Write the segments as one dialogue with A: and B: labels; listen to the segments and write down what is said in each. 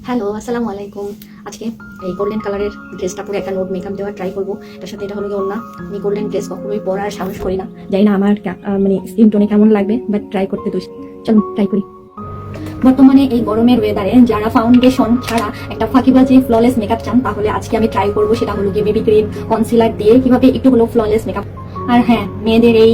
A: Hello, আসসালামু আলাইকুম। আজকে এই গোল্ডেন কালারের ড্রেসটা পরে একটা নোট মেকআপ দেওয়ার ট্রাই করবো। এটার সাথে এটা হলো গিয়ে ওড়না। আমি গোল্ডেন ড্রেস কখনোই পরার সাহস করি না, জানি না আমার মানে স্কিন টোনে কেমন লাগবে, বাট ট্রাই করতে দোষ। চলো ট্রাই করি। বর্তমানে এই গরমের ওয়েদারে যারা ফাউন্ডেশন ছাড়া একটা ফাঁকিবাজি ফ্ললেস মেকআপ চান, তাহলে আজকে আমি ট্রাই করবো। সেটা হলো গিয়ে বেবি ক্রিম কনসিলার দিয়ে কিভাবে একটু হলো ফ্ললেস মেকআপ। আর হ্যাঁ, মেয়েদের এই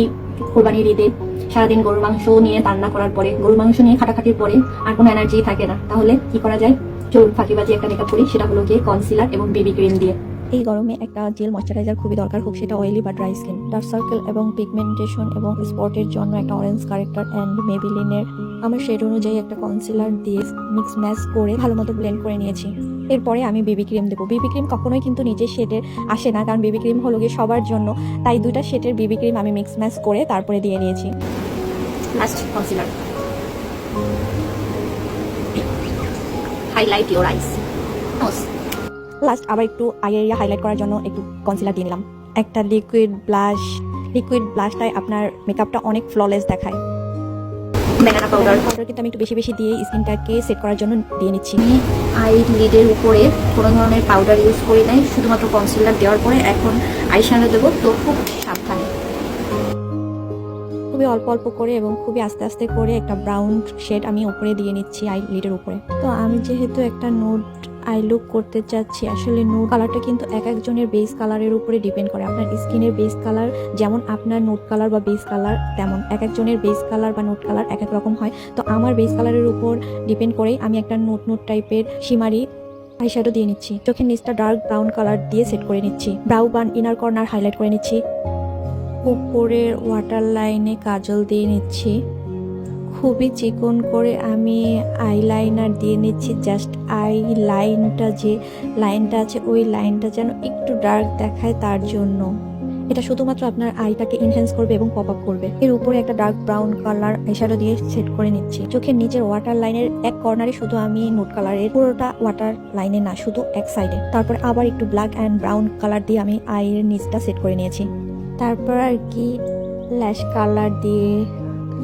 A: কোরবানির ঈদে সারাদিন গরুর মাংস নিয়ে রান্না করার পরে, গরুর মাংস নিয়ে খাটাখাটির পরে আর কোনো এনার্জি থাকে না, তাহলে কি করা যায়? চলুন ফাঁকিবাজি একটা মেকআপ করি। সেটা হলো গিয়ে কনসিলার এবং বেবি ক্রিম দিয়ে। এই গরমে একটা জেল ময়শ্চারাইজার খুবই দরকার, হোক সেটা অয়েলি বা ড্রাই স্কিন। ডার্ক সার্কেল এবং পিগমেন্টেশন এবং স্পটের জন্য একটা অরেঞ্জ কারেক্টার অ্যান্ড মেবিলিনের আমার শেড অনুযায়ী একটা কনসিলার দিয়ে মিক্স ম্যাচ করে ভালো মতো ব্লেন্ড করে নিয়েছি। এরপরে আমি বেবি ক্রিম দেবো। বেবি ক্রিম কখনোই কিন্তু নিজের শেডের আসে না, কারণ বেবি ক্রিম হলো গিয়ে সবার জন্য। তাই দুইটা শেডের বেবি ক্রিম আমি মিক্স ম্যাচ করে তারপরে দিয়ে নিয়েছি। Last concealer. Highlight your ice. Last আবার একটু আই এরিয়া হাইলাইট করার জন্য একটু কনসিলার দিয়ে নিলাম। একটা লিকুইড ব্লাশটাই আপনার মেকআপটা অনেক ফ্ললেস দেখায়। ব্যানানা পাউডার কিন্তু আমি একটু বেশি বেশি দিয়ে স্কিনটাকে সেট করার জন্য দিয়ে নিচ্ছি। আই লিডের উপরে কোনো ধরনের পাউডার ইউজ করি নাই, শুধুমাত্র কনসিলার দেওয়ার পরে এখন আই শ্যাডো দেবো। তো খুব সাবধানে, খুবই অল্প অল্প করে এবং খুবই আস্তে আস্তে করে একটা ব্রাউন শেড আমি উপরে দিয়ে নিচ্ছি আই লিডের উপরে। তো আমি যেহেতু একটা নোট আই লুক করতে চাচ্ছি, আসলে নোট কালারটা কিন্তু এক একজনের বেস কালারের উপরে ডিপেন্ড করে। আপনার স্কিনের বেস কালার যেমন আপনার নোট কালার বা বেস কালার তেমন এক একজনের বেস কালার বা নোট কালার এক এক রকম হয়। তো আমার বেস কালারের উপর ডিপেন্ড করেই আমি একটা নোট টাইপের শিমারি আইশ্যাডো দিয়ে নিচ্ছি। চোখের নিচটা ডার্ক ব্রাউন কালার দিয়ে সেট করে নিচ্ছি। ব্রাউ বান ইনার কর্নার হাইলাইট করে নিচ্ছি। উপরের ওয়াটার লাইনে কাজল দিয়ে নিচ্ছি। খুবই চিকন করে আমি আইলাইনার দিয়ে নিচ্ছি। জাস্ট আই লাইনটা, যে লাইনটা আছে ওই লাইনটা যেন একটু ডার্ক দেখায়, তার জন্য। এটা শুধুমাত্র আপনার আইটাকে এনহ্যান্স করবে এবং পপ আপ করবে। এর উপরে একটা ডার্ক ব্রাউন কালার আইশ্যাডো দিয়ে সেট করে নিচ্ছি। চোখের নিচের ওয়াটার লাইনের এক কর্নারে শুধু আমি নোট কালারের, পুরোটা ওয়াটার লাইনে না, শুধু এক সাইডে। তারপর আবার একটু ব্ল্যাক অ্যান্ড ব্রাউন কালার দিয়ে আমি আইয়ের নিচটা সেট করে নিয়েছি। তারপর আর কি ল্যাশ কালার দিয়ে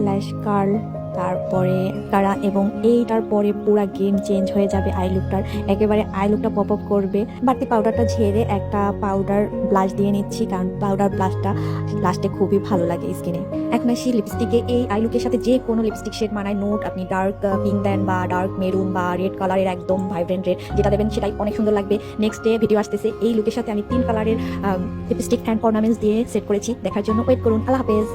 A: ল্যাশ কার্ল, তারপরে কারা, এবং এইটার পরে পুরা গেম চেঞ্জ হয়ে যাবে আই লুকটার। একেবারে আই লুকটা পপ আপ করবে। বাড়তি পাউডারটা ঝেড়ে একটা পাউডার ব্লাশ দিয়ে নিচ্ছি, কারণ পাউডার ব্লাশটা লাস্টে খুবই ভালো লাগে স্কিনে। এখন আসি লিপস্টিকে। এই আই লুকের সাথে যে কোনো লিপস্টিক শেড মানায়। নোট আপনি ডার্ক পিঙ্ক দেন বা ডার্ক মেরুন বা রেড কালারের একদম ভাইব্রেন্ট রেড, যেটা দেবেন সেটাই অনেক সুন্দর লাগবে। নেক্সট ডে ভিডিও আসতেছে। এই লুকের সাথে আমি 3 কালারের লিপস্টিক অ্যান্ড অর্নামেন্টস দিয়ে সেট করেছি। দেখার জন্য ওয়েট করুন। আল্লাহ হাফেজ।